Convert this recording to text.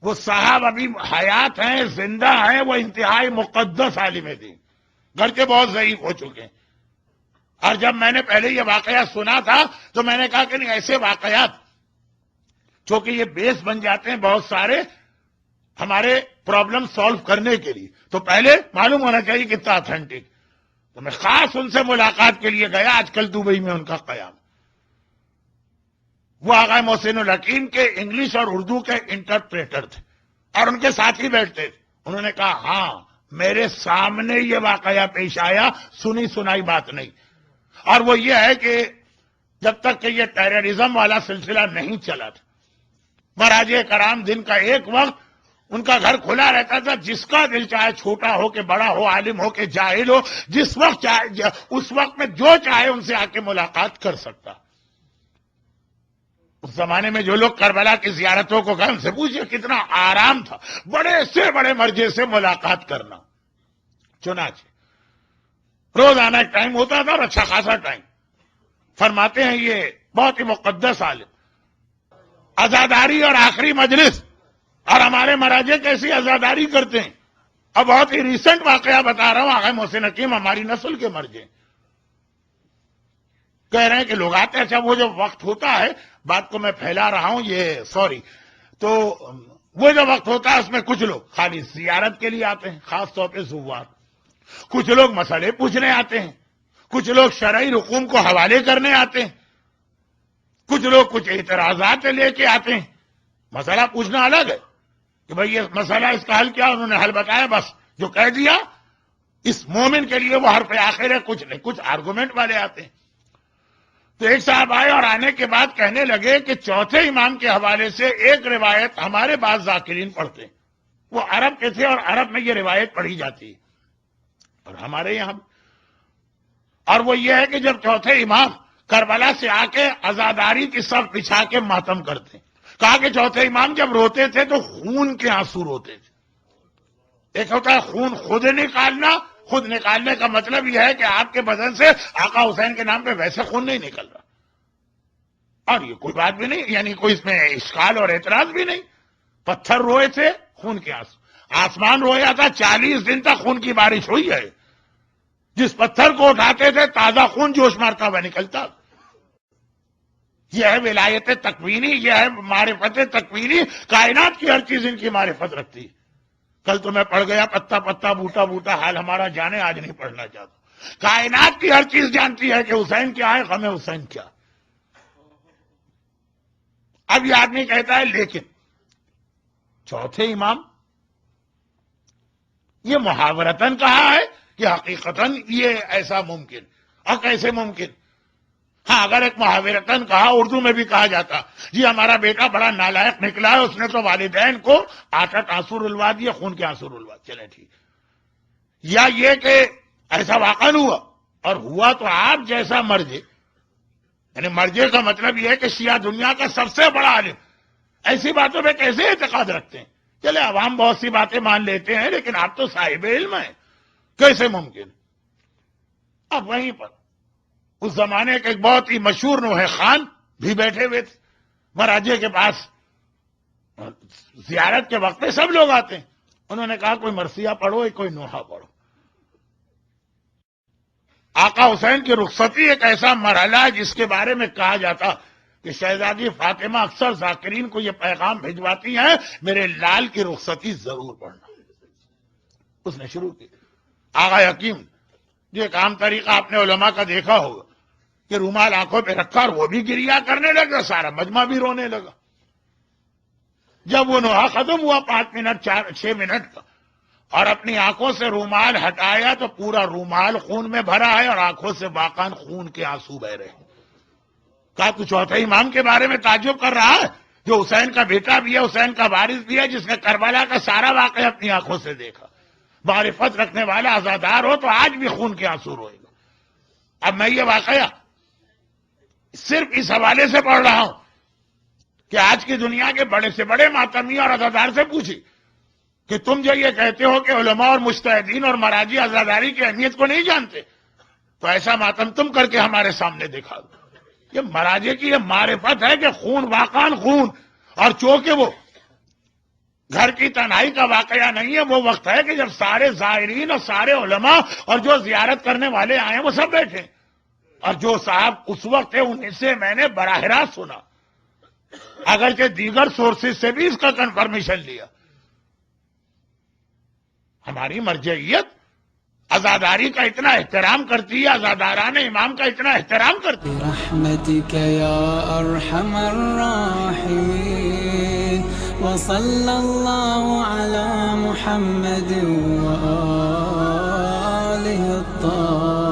وہ صاحب ابھی حیات ہیں، زندہ ہیں، وہ انتہائی مقدس عالم دین، گرچہ بہت ضعیف ہو چکے ہیں. اور جب میں نے پہلے یہ واقعہ سنا تھا تو میں نے کہا کہ نہیں، ایسے واقعات چونکہ یہ بیس بن جاتے ہیں بہت سارے ہمارے پرابلم سالو کرنے کے لیے، تو پہلے معلوم ہونا چاہیے کتنا اتھینٹک. تو میں خاص ان سے ملاقات کے لیے گیا. آج کل دبئی میں ان کا قیام. وہ آغا محسن الحکیم کے انگلش اور اردو کے انٹرپریٹر تھے اور ان کے ساتھ ہی بیٹھتے تھے. انہوں نے کہا ہاں میرے سامنے یہ واقعہ پیش آیا، سنی سنائی بات نہیں. اور وہ یہ ہے کہ جب تک کہ یہ ٹیررزم والا سلسلہ نہیں چلا تھا، مراجع کرام دن کا ایک وقت ان کا گھر کھلا رہتا تھا. جس کا دل چاہے، چھوٹا ہو کہ بڑا ہو، عالم ہو کہ جاہل ہو، جس وقت چاہے اس وقت میں جو چاہے ان سے آ کے ملاقات کر سکتا. اس زمانے میں جو لوگ کربلا کی زیارتوں کو گئے ان سے پوچھئے کتنا آرام تھا بڑے سے بڑے مرجع سے ملاقات کرنا. چنانچہ روزانہ ایک ٹائم ہوتا تھا اور اچھا خاصا ٹائم. فرماتے ہیں یہ بہت ہی مقدس عالم، عزاداری اور آخری مجلس. اور ہمارے مراجع کیسی عزاداری کرتے ہیں. اب بہت ہی ریسنٹ واقعہ بتا رہا ہوں. آغا محسن حکیم ہماری نسل کے مرجع کہہ رہے ہیں کہ لوگ آتے ہیں. اچھا وہ جو وقت ہوتا ہے، بات کو میں پھیلا رہا ہوں یہ سوری، تو وہ جو وقت ہوتا ہے اس میں کچھ لوگ خالی زیارت کے لیے آتے ہیں، خاص طور پہ زوار. کچھ لوگ مسئلے پوچھنے آتے ہیں، کچھ لوگ شرعی رقوم کو حوالے کرنے آتے ہیں، کچھ لوگ کچھ اعتراضات لے کے آتے ہیں. مسئلہ پوچھنا الگ ہے کہ بھئی یہ مسئلہ اس کا حل کیا، انہوں نے حل بتایا، بس جو کہہ دیا. اس مومن کے لیے وہ حرف آخر ہے، کچھ نہیں. کچھ آرگومنٹ والے آتے ہیں. تو ایک صاحب آئے اور آنے کے بعد کہنے لگے کہ چوتھے امام کے حوالے سے ایک روایت ہمارے بعض ذاکرین پڑھتے ہیں. وہ عرب کے تھے اور عرب میں یہ روایت پڑھی جاتی ہے اور ہمارے یہاں. اور وہ یہ ہے کہ جب چوتھے امام کربلا سے آ کے عزاداری کی صف بچھا کے ماتم کرتے ہیں. کہا کہ چوتھے امام جب روتے تھے تو خون کے آنسو روتے تھے. ایک ہوتا ہے خون خود نکالنا، خود نکالنے کا مطلب یہ ہے کہ آپ کے بدن سے آقا حسین کے نام پہ ویسے خون نہیں نکل رہا. اور یہ کوئی بات بھی نہیں، یعنی کوئی اس میں اشکال اور اعتراض بھی نہیں. پتھر روئے تھے، خون کے آنسو. آسمان رویا تھا، 40 دن تک خون کی بارش ہوئی ہے. جس پتھر کو اٹھاتے تھے تازہ خون جوش مارتا ہوا نکلتا. یہ ہے ولایت تکوینی، یہ ہے معرفت تکوینی. کائنات کی ہر چیز ان کی معرفت رکھتی. کل تو میں پڑھ گیا پتا پتا بوٹا بوٹا حال ہمارا جانے، آج نہیں پڑھنا چاہتا. کائنات کی ہر چیز جانتی ہے کہ حسین کیا ہے، غم حسین کیا. اب یہ آدمی کہتا ہے لیکن چوتھے امام یہ محاورتاً کہا ہے کہ حقیقتاً یہ ایسا ممکن. اور کیسے ممکن؟ ہاں اگر ایک محاورتاً کہا، اردو میں بھی کہا جاتا جی ہمارا بیٹا بڑا نالائق نکلا ہے، اس نے تو والدین کو 8 آنسو رلوا دیے، خون کے آنسو رلوا. چلے ٹھیک. یا یہ کہ ایسا واقعہ ہوا، اور ہوا تو آپ جیسا مرجع، یعنی مرجع کا مطلب یہ ہے کہ شیعہ دنیا کا سب سے بڑا عالم ایسی باتوں پہ کیسے اعتقاد رکھتے ہیں؟ چلے عوام بہت سی باتیں مان لیتے ہیں لیکن آپ تو صاحب علم ہیں، کیسے ممکن؟ اب وہیں پر اس زمانے کے ایک بہت ہی مشہور نوحہ خان بھی بیٹھے ہوئے تھے مراجع کے پاس. زیارت کے وقت پہ سب لوگ آتے ہیں. انہوں نے کہا کوئی مرثیہ پڑھو، کوئی نوحہ پڑھو. آقا حسین کی رخصتی ایک ایسا مرحلہ ہے جس کے بارے میں کہا جاتا کہ شہزادی فاطمہ اکثر ذاکرین کو یہ پیغام بھجواتی ہیں میرے لال کی رخصتی ضرور پڑھنا. اس نے شروع کی. آغا حکیم جو ایک عام طریقہ آپ نے علماء کا دیکھا ہوگا کہ رومال آنکھوں پہ رکھا اور وہ بھی گریا کرنے لگا، سارا مجمع بھی رونے لگا. جب وہ نوحہ ختم ہوا 5 منٹ 6 منٹ کا، اور اپنی آنکھوں سے رومال ہٹایا تو پورا رومال خون میں بھرا ہے اور آنکھوں سے باقاً خون کے آنسو بہ رہے ہیں. کہا تو چوتھے امام کے بارے میں تعجب کر رہا ہے جو حسین کا بیٹا بھی ہے، حسین کا وارث بھی ہے، جس نے کربلا کا سارا واقعہ اپنی آنکھوں سے دیکھا. معرفت رکھنے والا عزادار ہو تو آج بھی خون کے آنسو روئے گا. اب میں یہ واقعہ صرف اس حوالے سے پڑھ رہا ہوں کہ آج کی دنیا کے بڑے سے بڑے ماتمی اور عزادار سے پوچھی کہ تم جو یہ کہتے ہو کہ علماء اور مجتہدین اور مراجع عزاداری کی اہمیت کو نہیں جانتے، تو ایسا ماتم تم کر کے ہمارے سامنے دکھا دو. یہ مراجع کی یہ معرفت ہے کہ خون واقعاً خون، اور چونکہ وہ گھر کی تنہائی کا واقعہ نہیں ہے، وہ وقت ہے کہ جب سارے زائرین اور سارے علماء اور جو زیارت کرنے والے آئے ہیں وہ سب بیٹھے، اور جو صاحب اس وقت ہے انہیں سے میں نے براہ راست سنا، اگرچہ دیگر سورسز سے بھی اس کا کنفرمیشن لیا۔ ہماری مرجعیت عزاداری کا اتنا احترام کرتی ہے، عزاداران امام کا اتنا احترام کرتی ہے۔ برحمتك يا أرحم الراحمين وصلى الله على محمد وآله الطاهرين